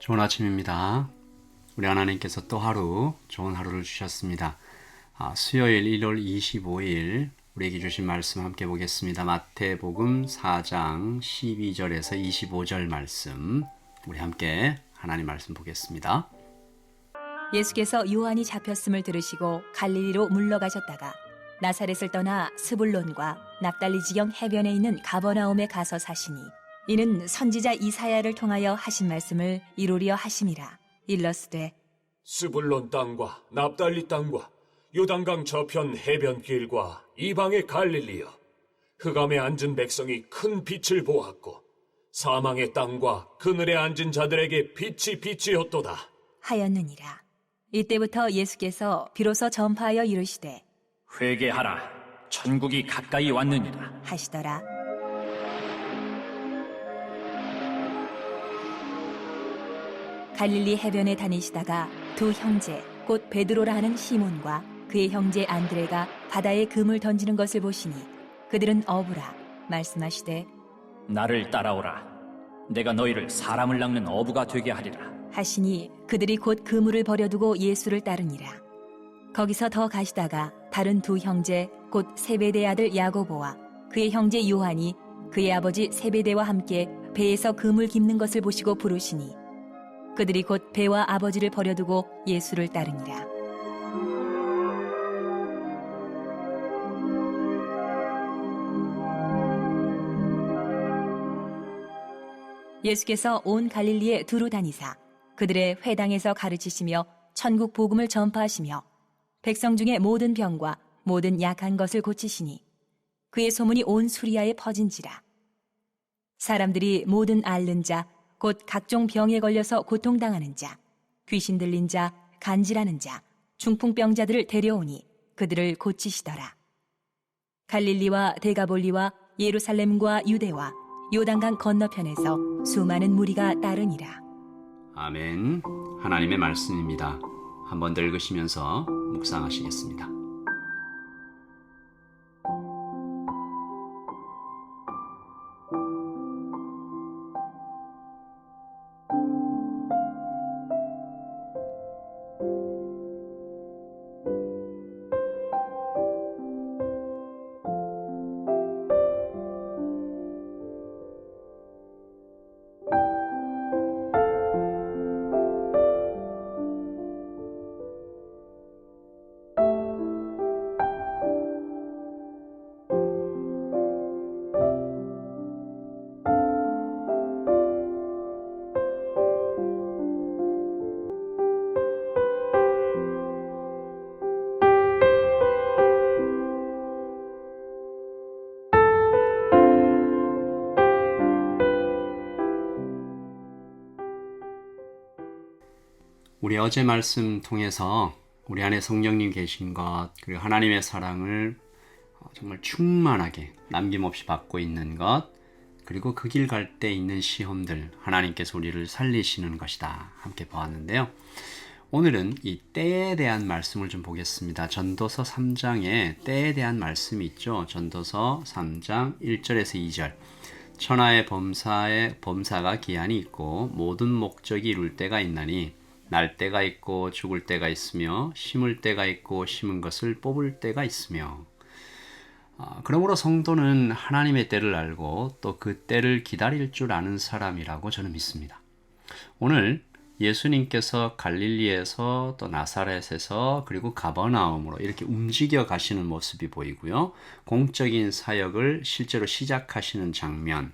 좋은 아침입니다. 우리 하나님께서 또 하루 좋은 하루를 주셨습니다. 수요일 1월 25일 우리에게 주신 말씀 함께 보겠습니다. 마태복음 4장 12절에서 25절 말씀, 우리 함께 하나님 말씀 보겠습니다. 예수께서 요한이 잡혔음을 들으시고 갈릴리로 물러가셨다가 나사렛을 떠나 스불론과 납달리 지경 해변에 있는 가버나움에 가서 사시니 이는 선지자 이사야를 통하여 하신 말씀을 이루려 하심이라. 일러스되 스불론 땅과 납달리 땅과 요단강 저편 해변길과 이방의 갈릴리여, 흑암에 앉은 백성이 큰 빛을 보았고 사망의 땅과 그늘에 앉은 자들에게 빛이 빛이었도다 하였느니라. 이때부터 예수께서 비로소 전파하여 이르시되 회개하라, 천국이 가까이 왔느니라. 하시더라. 갈릴리 해변에 다니시다가 두 형제 곧 베드로라 하는 시몬과 그의 형제 안드레가 바다에 금을 던지는 것을 보시니 그들은 어부라. 말씀하시되 나를 따라오라. 내가 너희를 사람을 낚는 어부가 되게 하리라. 하시니 그들이 곧 그물을 버려두고 예수를 따르니라. 거기서 더 가시다가 다른 두 형제 곧 세베대 아들 야고보와 그의 형제 요한이 그의 아버지 세베대와 함께 배에서 그물 깁는 것을 보시고 부르시니 그들이 곧 배와 아버지를 버려두고 예수를 따르니라. 예수께서 온 갈릴리에 두루 다니사 그들의 회당에서 가르치시며 천국 복음을 전파하시며 백성 중에 모든 병과 모든 약한 것을 고치시니 그의 소문이 온 수리아에 퍼진지라. 사람들이 모든 앓는 자 곧 각종 병에 걸려서 고통당하는 자, 귀신 들린 자, 간질하는 자, 중풍병자들을 데려오니 그들을 고치시더라. 갈릴리와 데가볼리와 예루살렘과 유대와 요단강 건너편에서 수많은 무리가 따르니라. 아멘. 하나님의 말씀입니다. 한번 더 읽으시면서 묵상하시겠습니다. 우리 어제 말씀 통해서 우리 안에 성령님 계신 것, 그리고 하나님의 사랑을 정말 충만하게 남김없이 받고 있는 것, 그리고 그 길 갈 때 있는 시험들, 하나님께서 우리를 살리시는 것이다 함께 보았는데요. 오늘은 이 때에 대한 말씀을 좀 보겠습니다. 전도서 3장에 때에 대한 말씀이 있죠. 전도서 3장 1절에서 2절. 천하의 범사가 기한이 있고 모든 목적이 이룰 때가 있나니 날 때가 있고 죽을 때가 있으며 심을 때가 있고 심은 것을 뽑을 때가 있으며. 그러므로 성도는 하나님의 때를 알고 또 그 때를 기다릴 줄 아는 사람이라고 저는 믿습니다. 오늘 예수님께서 갈릴리에서 또 나사렛에서 그리고 가버나움으로 이렇게 움직여 가시는 모습이 보이고요. 공적인 사역을 실제로 시작하시는 장면,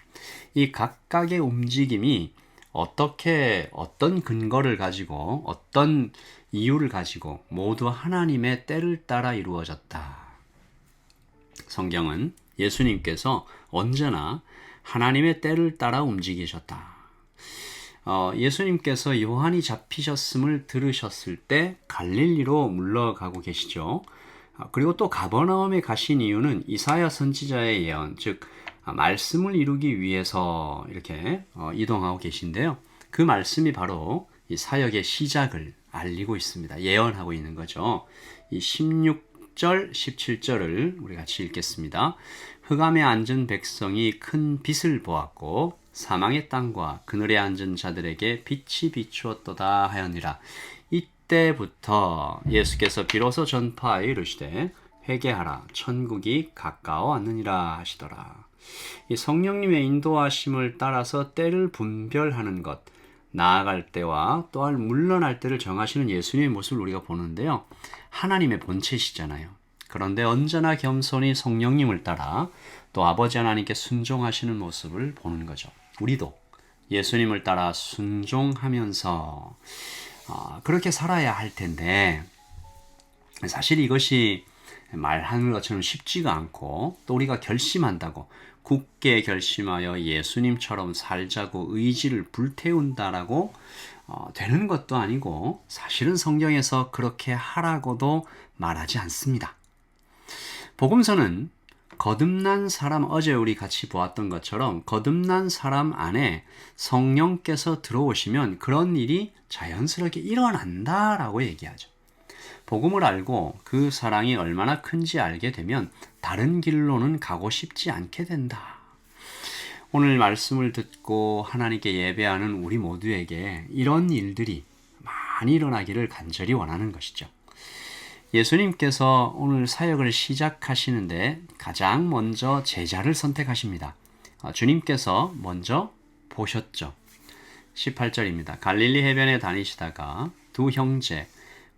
이 각각의 움직임이 어떤 근거를 가지고 어떤 이유를 가지고 모두 하나님의 때를 따라 이루어졌다. 성경은 예수님께서 언제나 하나님의 때를 따라 움직이셨다. 예수님께서 요한이 잡히셨음을 들으셨을 때 갈릴리로 물러가고 계시죠. 그리고 또 가버나움에 가신 이유는 이사야 선지자의 예언, 즉 말씀을 이루기 위해서 이렇게 이동하고 계신데요. 그 말씀이 바로 이 사역의 시작을 알리고 있습니다. 예언하고 있는 거죠. 이 16절, 17절을 우리 같이 읽겠습니다. 흑암에 앉은 백성이 큰 빛을 보았고 사망의 땅과 그늘에 앉은 자들에게 빛이 비추었도다 하였니라. 이때부터 예수께서 비로소 전파하여 이르시되 회개하라 천국이 가까워 왔느니라 하시더라. 이 성령님의 인도하심을 따라서 때를 분별하는 것, 나아갈 때와 또한 물러날 때를 정하시는 예수님의 모습을 우리가 보는데요. 하나님의 본체시잖아요. 그런데 언제나 겸손히 성령님을 따라 또 아버지 하나님께 순종하시는 모습을 보는 거죠. 우리도 예수님을 따라 순종하면서 그렇게 살아야 할 텐데 사실 이것이 말하는 것처럼 쉽지가 않고 또 우리가 결심한다고 굳게 결심하여 예수님처럼 살자고 의지를 불태운다라고 되는 것도 아니고 사실은 성경에서 그렇게 하라고도 말하지 않습니다. 복음서는 거듭난 사람, 어제 우리 같이 보았던 것처럼 거듭난 사람 안에 성령께서 들어오시면 그런 일이 자연스럽게 일어난다라고 얘기하죠. 복음을 알고 그 사랑이 얼마나 큰지 알게 되면 다른 길로는 가고 싶지 않게 된다. 오늘 말씀을 듣고 하나님께 예배하는 우리 모두에게 이런 일들이 많이 일어나기를 간절히 원하는 것이죠. 예수님께서 오늘 사역을 시작하시는데 가장 먼저 제자를 선택하십니다. 주님께서 먼저 보셨죠. 18절입니다. 갈릴리 해변에 다니시다가 두 형제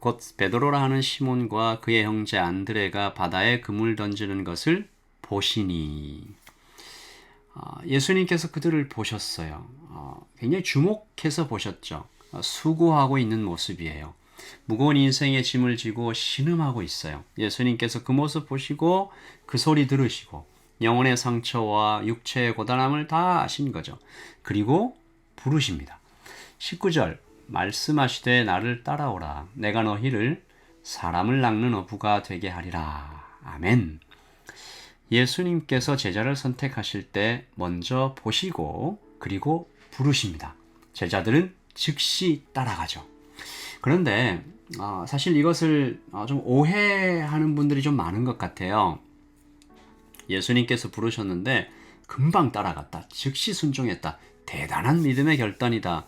곧 베드로라 하는 시몬과 그의 형제 안드레가 바다에 그물 던지는 것을 보시니 예수님께서 그들을 보셨어요. 굉장히 주목해서 보셨죠. 수고하고 있는 모습이에요. 무거운 인생의 짐을 지고 신음하고 있어요. 예수님께서 그 모습 보시고 그 소리 들으시고 영혼의 상처와 육체의 고단함을 다 아신 거죠. 그리고 부르십니다. 19절 말씀하시되 나를 따라오라. 내가 너희를 사람을 낚는 어부가 되게 하리라. 아멘. 예수님께서 제자를 선택하실 때 먼저 보시고 그리고 부르십니다. 제자들은 즉시 따라가죠. 그런데 사실 이것을 좀 오해하는 분들이 좀 많은 것 같아요. 예수님께서 부르셨는데 금방 따라갔다. 즉시 순종했다. 대단한 믿음의 결단이다.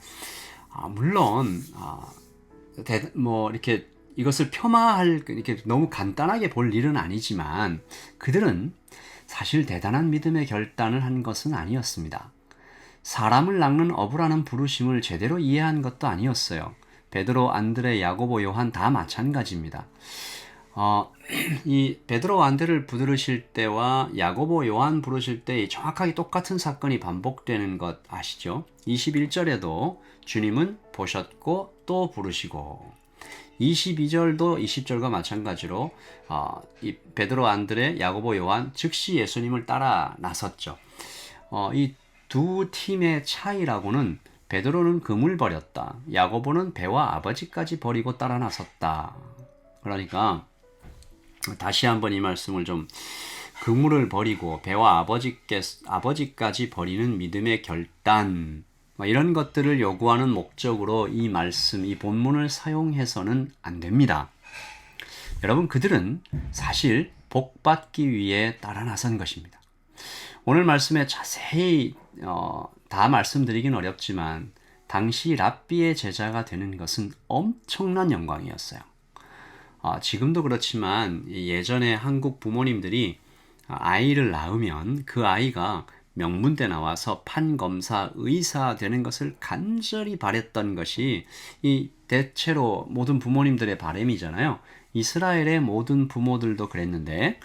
물론 이렇게 이것을 폄하할 이렇게 너무 간단하게 볼 일은 아니지만 그들은 사실 대단한 믿음의 결단을 한 것은 아니었습니다. 사람을 낚는 어부라는 부르심을 제대로 이해한 것도 아니었어요. 베드로, 안드레, 야고보, 요한 다 마찬가지입니다. 이 베드로, 안드레를 부르실 때와 야고보, 요한 부르실 때 정확하게 똑같은 사건이 반복되는 것 아시죠? 21절에도 주님은 보셨고 또 부르시고 22절도 20절과 마찬가지로 이 베드로, 안드레, 야고보, 요한 즉시 예수님을 따라 나섰죠. 이 두 팀의 차이라고는 베드로는 금을 버렸다. 야고보는 배와 아버지까지 버리고 따라 나섰다. 그러니까 다시 한번 이 말씀을 좀 그물을 버리고 배와 아버지까지 버리는 믿음의 결단 이런 것들을 요구하는 목적으로 이 말씀, 이 본문을 사용해서는 안 됩니다. 여러분 그들은 사실 복받기 위해 따라 나선 것입니다. 오늘 말씀에 자세히 다 말씀드리긴 어렵지만 당시 랍비의 제자가 되는 것은 엄청난 영광이었어요. 지금도 그렇지만 예전에 한국 부모님들이 아이를 낳으면 그 아이가 명문대 나와서 판검사, 의사 되는 것을 간절히 바랬던 것이 이 대체로 모든 부모님들의 바람이잖아요. 이스라엘의 모든 부모들도 그랬는데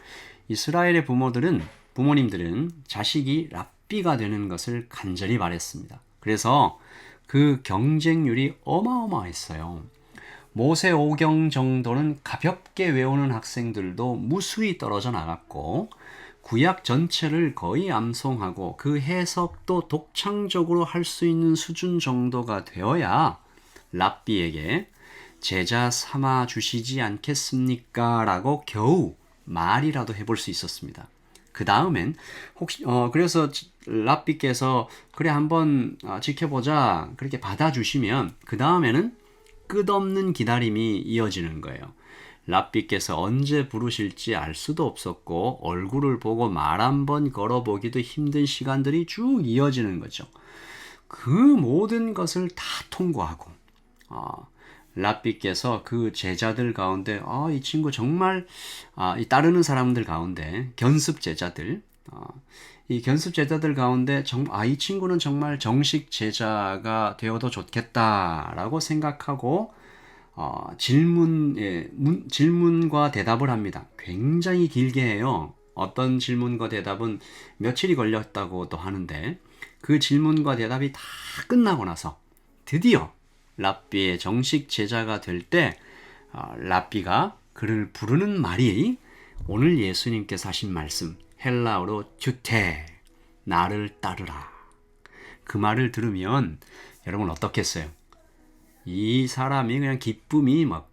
이스라엘의 부모님들은 자식이 랍비가 되는 것을 간절히 바랬습니다. 그래서 그 경쟁률이 어마어마했어요. 모세오경 정도는 가볍게 외우는 학생들도 무수히 떨어져 나갔고 구약 전체를 거의 암송하고 그 해석도 독창적으로 할 수 있는 수준 정도가 되어야 랍비에게 제자 삼아 주시지 않겠습니까? 라고 겨우 말이라도 해볼 수 있었습니다. 그 다음엔 그래서 랍비께서 그래 한번 지켜보자 그렇게 받아주시면 그 다음에는 끝없는 기다림이 이어지는 거예요. 랍비께서 언제 부르실지 알 수도 없었고 얼굴을 보고 말 한 번 걸어보기도 힘든 시간들이 쭉 이어지는 거죠. 그 모든 것을 다 통과하고 랍비께서 그 제자들 가운데 이 친구 정말 이 따르는 사람들 가운데 견습 제자들 이 견습 제자들 가운데 이 친구는 정말 정식 제자가 되어도 좋겠다라고 생각하고 질문과 대답을 합니다. 굉장히 길게 해요. 어떤 질문과 대답은 며칠이 걸렸다고도 하는데 그 질문과 대답이 다 끝나고 나서 드디어 랍비의 정식 제자가 될 때 랍비가 그를 부르는 말이 오늘 예수님께서 하신 말씀 헬라어로 튜테 나를 따르라. 그 말을 들으면 여러분 어떻겠어요? 이 사람이 그냥 기쁨이 막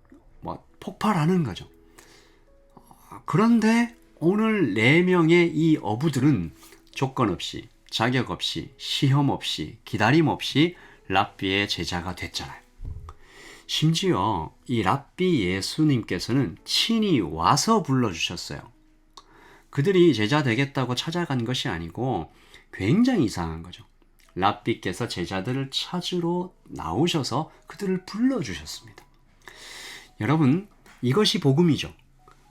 폭발하는 거죠. 그런데 오늘 4명의 이 어부들은 조건 없이, 자격 없이, 시험 없이, 기다림 없이 랍비의 제자가 됐잖아요. 심지어 이 랍비 예수님께서는 친히 와서 불러주셨어요. 그들이 제자 되겠다고 찾아간 것이 아니고 굉장히 이상한 거죠. 랍비께서 제자들을 찾으러 나오셔서 그들을 불러주셨습니다. 여러분, 이것이 복음이죠.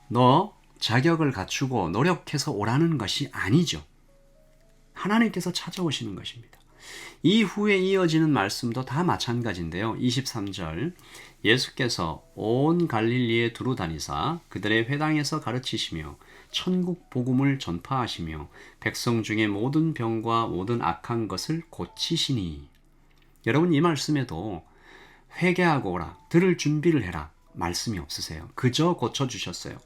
너 자격을 갖추고 노력해서 오라는 것이 아니죠. 하나님께서 찾아오시는 것입니다. 이후에 이어지는 말씀도 다 마찬가지인데요. 23절 예수께서 온 갈릴리에 두루 다니사 그들의 회당에서 가르치시며 천국 복음을 전파하시며 백성 중에 모든 병과 모든 악한 것을 고치시니. 여러분, 이 말씀에도 회개하고 오라, 들을 준비를 해라 말씀이 없으세요. 그저 고쳐주셨어요.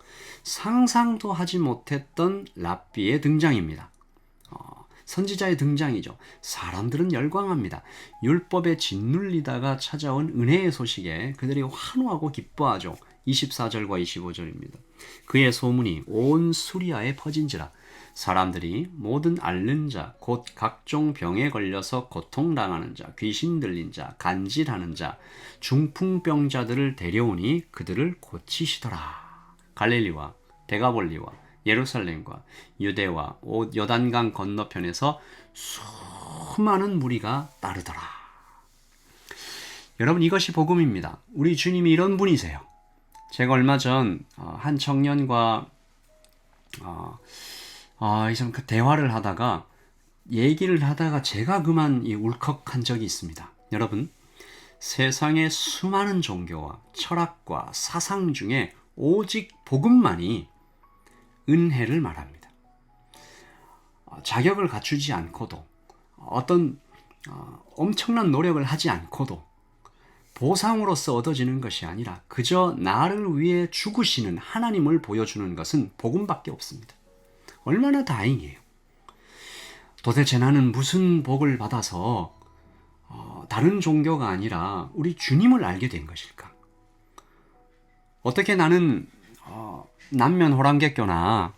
상상도 하지 못했던 랍비의 등장입니다. 선지자의 등장이죠. 사람들은 열광합니다. 율법에 짓눌리다가 찾아온 은혜의 소식에 그들이 환호하고 기뻐하죠. 24절과 25절입니다. 그의 소문이 온 수리아에 퍼진지라. 사람들이 모든 앓는 자, 곧 각종 병에 걸려서 고통당하는 자, 귀신 들린 자, 간질하는 자, 중풍병자들을 데려오니 그들을 고치시더라. 갈릴리와 데가볼리와 예루살렘과 유대와 요단강 건너편에서 수많은 무리가 따르더라. 여러분, 이것이 복음입니다. 우리 주님이 이런 분이세요. 제가 얼마 전 한 청년과 그 대화를 하다가 얘기를 하다가 제가 그만 울컥한 적이 있습니다. 여러분, 세상의 수많은 종교와 철학과 사상 중에 오직 복음만이 은혜를 말합니다. 자격을 갖추지 않고도 어떤 엄청난 노력을 하지 않고도 보상으로서 얻어지는 것이 아니라 그저 나를 위해 죽으시는 하나님을 보여주는 것은 복음밖에 없습니다. 얼마나 다행이에요. 도대체 나는 무슨 복을 받아서 다른 종교가 아니라 우리 주님을 알게 된 것일까? 어떻게 나는 남면 호랑객교나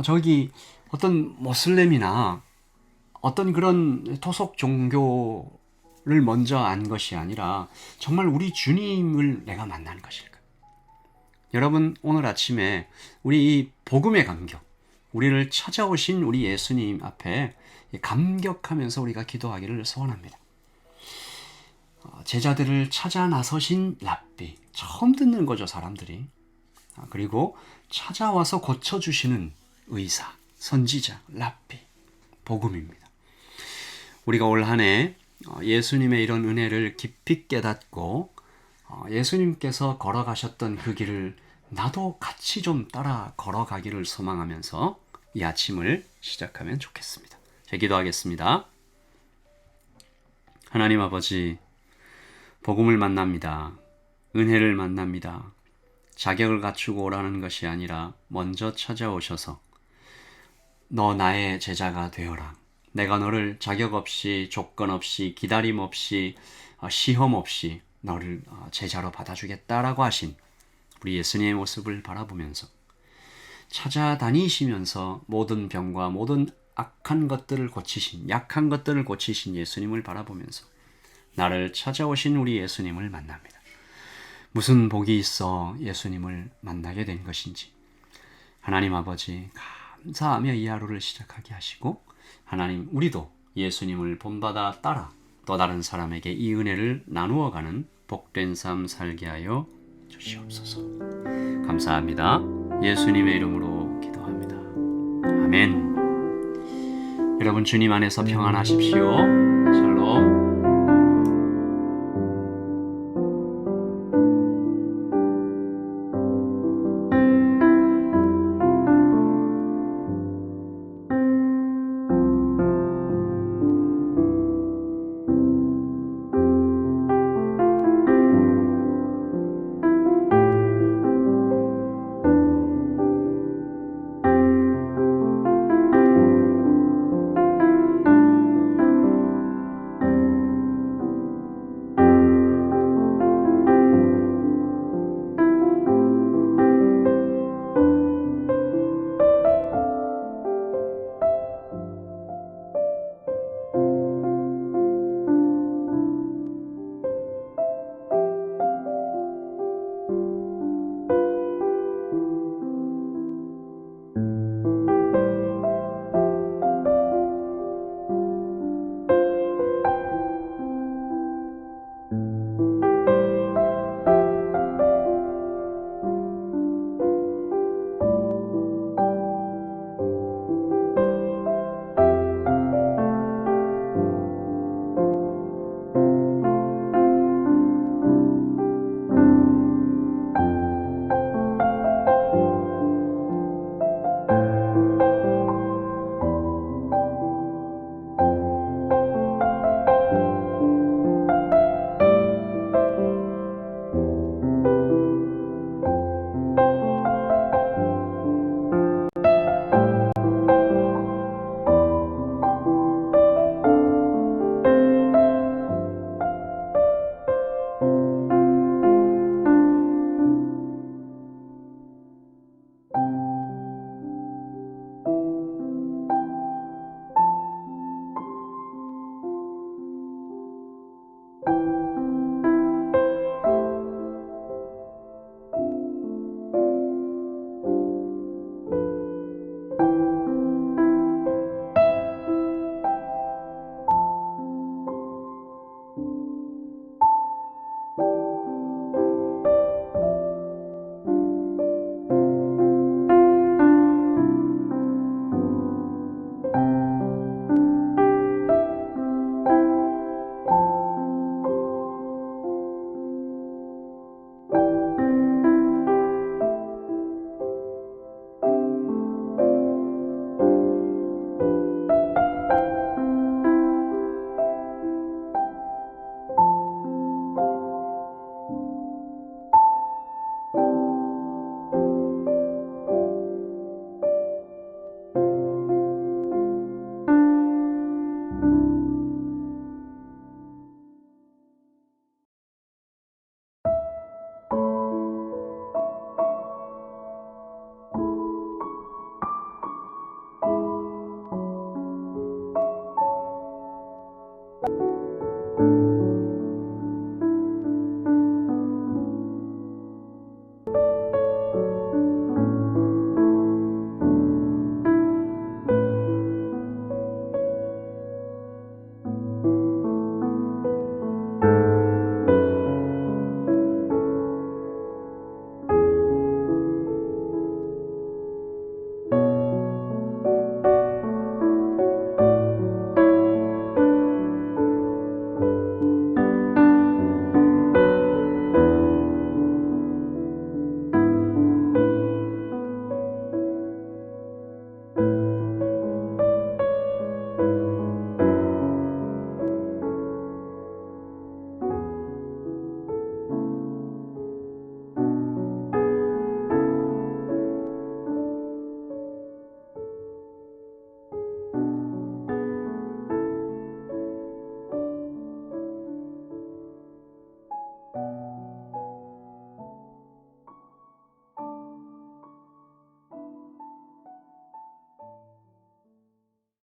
저기 어떤 모슬렘이나 어떤 그런 토속 종교를 먼저 안 것이 아니라 정말 우리 주님을 내가 만난 것일까? 여러분, 오늘 아침에 우리 이 복음의 감격, 우리를 찾아오신 우리 예수님 앞에 감격하면서 우리가 기도하기를 소원합니다. 제자들을 찾아 나서신 랍비, 처음 듣는 거죠, 사람들이. 그리고 찾아와서 고쳐주시는 의사, 선지자, 랍비, 복음입니다. 우리가 올 한 해 예수님의 이런 은혜를 깊이 깨닫고 예수님께서 걸어가셨던 그 길을 나도 같이 좀 따라 걸어가기를 소망하면서 이 아침을 시작하면 좋겠습니다. 제 기도하겠습니다. 하나님 아버지, 복음을 만납니다. 은혜를 만납니다. 자격을 갖추고 오라는 것이 아니라 먼저 찾아오셔서 너 나의 제자가 되어라. 내가 너를 자격 없이, 조건 없이, 기다림 없이, 시험 없이 너를 제자로 받아주겠다라고 하신 우리 예수님의 모습을 바라보면서 찾아다니시면서 모든 병과 모든 악한 것들을 고치신, 약한 것들을 고치신 예수님을 바라보면서 나를 찾아오신 우리 예수님을 만납니다. 무슨 복이 있어 예수님을 만나게 된 것인지 하나님 아버지 감사하며 이 하루를 시작하게 하시고 하나님 우리도 예수님을 본받아 따라 또 다른 사람에게 이 은혜를 나누어가는 복된 삶 살게 하여 주시옵소서. 감사합니다. 예수님의 이름으로 기도합니다. 아멘. 여러분 주님 안에서 평안하십시오.